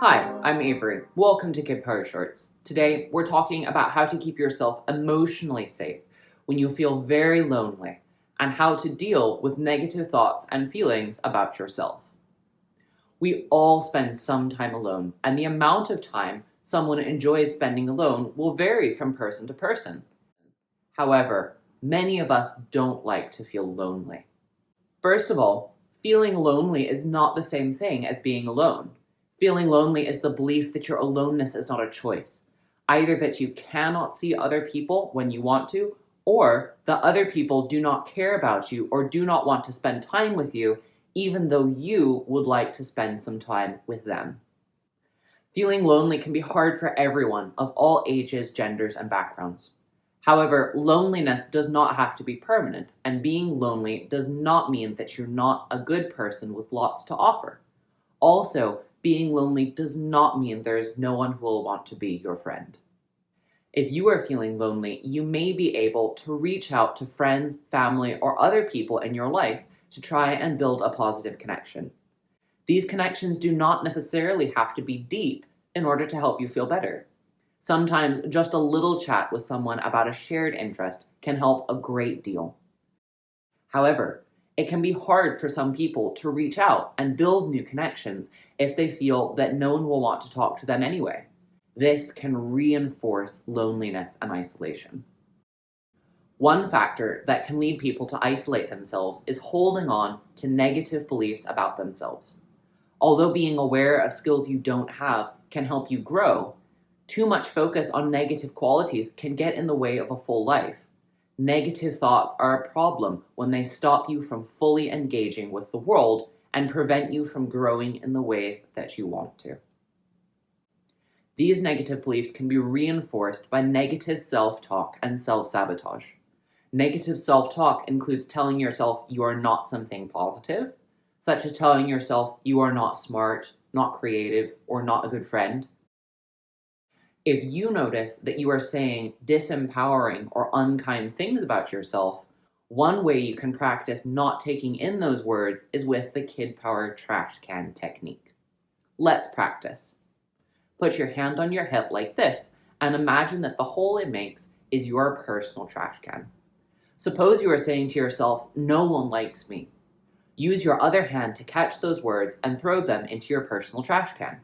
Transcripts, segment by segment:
Hi, I'm Avery. Welcome to Kidpower Shorts. Today, we're talking about how to keep yourself emotionally safe when you feel very lonely and how to deal with negative thoughts and feelings about yourself. We all spend some time alone, and the amount of time someone enjoys spending alone will vary from person to person. However, many of us don't like to feel lonely. First of all, feeling lonely is not the same thing as being alone. Feeling lonely is the belief that your aloneness is not a choice, either that you cannot see other people when you want to, or that other people do not care about you or do not want to spend time with you, even though you would like to spend some time with them. Feeling lonely can be hard for everyone of all ages, genders, and backgrounds. However, loneliness does not have to be permanent, and being lonely does not mean that you're not a good person with lots to offer. Also, being lonely does not mean there is no one who will want to be your friend. If you are feeling lonely, you may be able to reach out to friends, family, or other people in your life to try and build a positive connection. These connections do not necessarily have to be deep in order to help you feel better. Sometimes just a little chat with someone about a shared interest can help a great deal. However, it can be hard for some people to reach out and build new connections if they feel that no one will want to talk to them anyway. This can reinforce loneliness and isolation. One factor that can lead people to isolate themselves is holding on to negative beliefs about themselves. Although being aware of skills you don't have can help you grow, too much focus on negative qualities can get in the way of a full life. Negative thoughts are a problem when they stop you from fully engaging with the world and prevent you from growing in the ways that you want to. These negative beliefs can be reinforced by negative self-talk and self-sabotage. Negative self-talk includes telling yourself you are not something positive, such as telling yourself you are not smart, not creative, or not a good friend. If you notice that you are saying disempowering or unkind things about yourself, one way you can practice not taking in those words is with the Kidpower trash can technique. Let's practice. Put your hand on your hip like this and imagine that the hole it makes is your personal trash can. Suppose you are saying to yourself, "No one likes me." Use your other hand to catch those words and throw them into your personal trash can.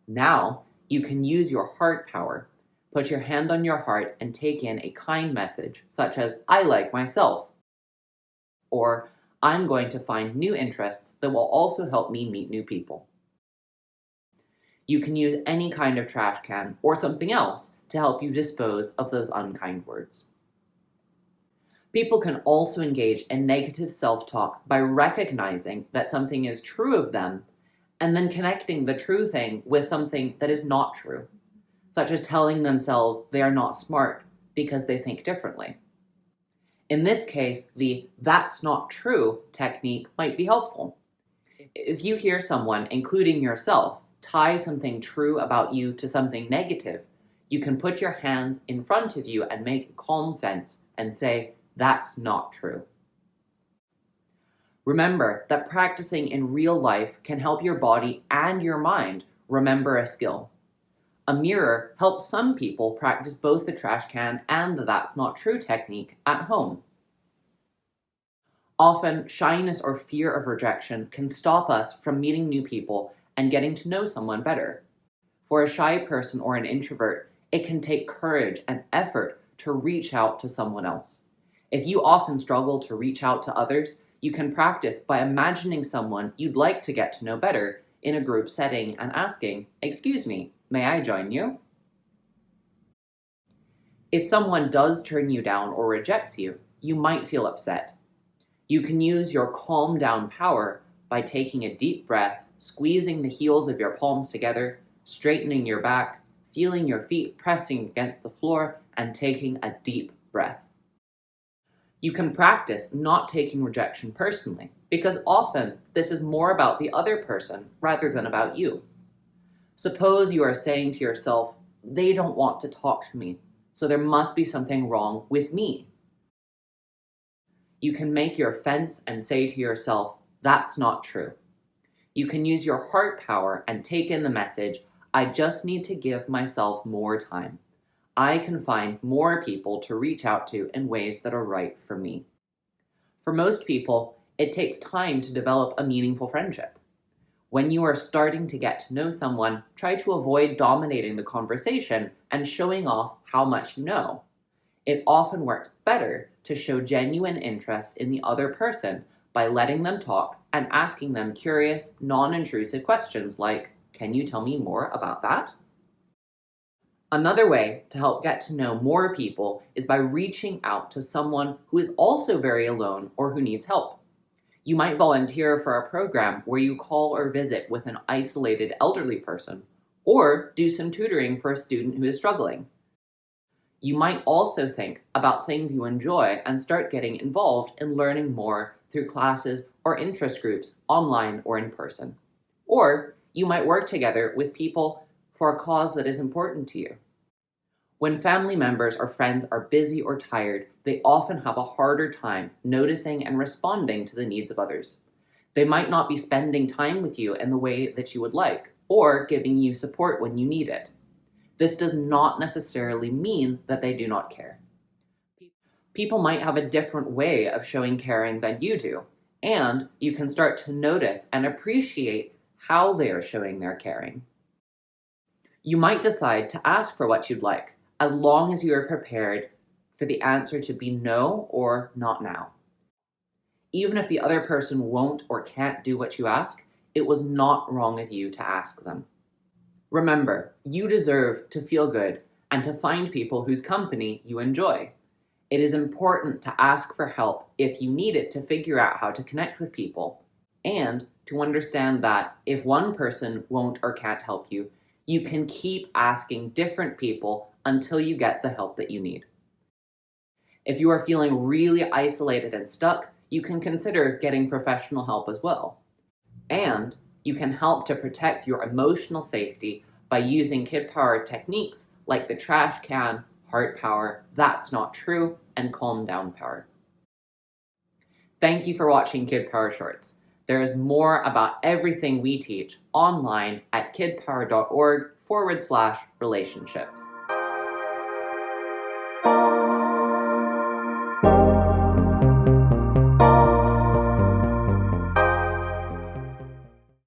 Now, you can use your heart power. Put your hand on your heart and take in a kind message, such as, "I like myself," or "I'm going to find new interests that will also help me meet new people." You can use any kind of trash can or something else to help you dispose of those unkind words. People can also engage in negative self-talk by recognizing that something is true of them and then connecting the true thing with something that is not true, such as telling themselves they are not smart because they think differently. In this case, the "that's not true" technique might be helpful. If you hear someone, including yourself, tie something true about you to something negative, you can put your hands in front of you and make a calm fence and say, "That's not true." Remember that practicing in real life can help your body and your mind remember a skill. A mirror helps some people practice both the trash can and the "that's not true" technique at home. Often, shyness or fear of rejection can stop us from meeting new people and getting to know someone better. For a shy person or an introvert, it can take courage and effort to reach out to someone else. If you often struggle to reach out to others, you can practice by imagining someone you'd like to get to know better in a group setting and asking, "Excuse me, may I join you?" If someone does turn you down or rejects you, you might feel upset. You can use your calm down power by taking a deep breath, squeezing the heels of your palms together, straightening your back, feeling your feet pressing against the floor, and taking a deep breath. You can practice not taking rejection personally, because often this is more about the other person rather than about you. Suppose you are saying to yourself, "They don't want to talk to me, so there must be something wrong with me." You can make your fence and say to yourself, "That's not true." You can use your heart power and take in the message, I just need to give myself more time. I can find more people to reach out to in ways that are right for me. For most people, it takes time to develop a meaningful friendship. When you are starting to get to know someone, try to avoid dominating the conversation and showing off how much you know. It often works better to show genuine interest in the other person by letting them talk and asking them curious, non-intrusive questions like, "Can you tell me more about that?" Another way to help get to know more people is by reaching out to someone who is also very alone or who needs help. You might volunteer for a program where you call or visit with an isolated elderly person, or do some tutoring for a student who is struggling. You might also think about things you enjoy and start getting involved in learning more through classes or interest groups, online or in person. Or you might work together with people for a cause that is important to you. When family members or friends are busy or tired, they often have a harder time noticing and responding to the needs of others. They might not be spending time with you in the way that you would like, or giving you support when you need it. This does not necessarily mean that they do not care. People might have a different way of showing caring than you do, and you can start to notice and appreciate how they are showing their caring. You might decide to ask for what you'd like, as long as you are prepared for the answer to be no or not now. Even if the other person won't or can't do what you ask, it was not wrong of you to ask them. Remember, you deserve to feel good and to find people whose company you enjoy. It is important to ask for help if you need it to figure out how to connect with people, and to understand that if one person won't or can't help you, you can keep asking different people until you get the help that you need. If you are feeling really isolated and stuck, you can consider getting professional help as well. And you can help to protect your emotional safety by using Kidpower techniques like the trash can, heart power, that's not true, and calm down power. Thank you for watching Kidpower Shorts. There is more about everything we teach online at kidpower.org/relationships.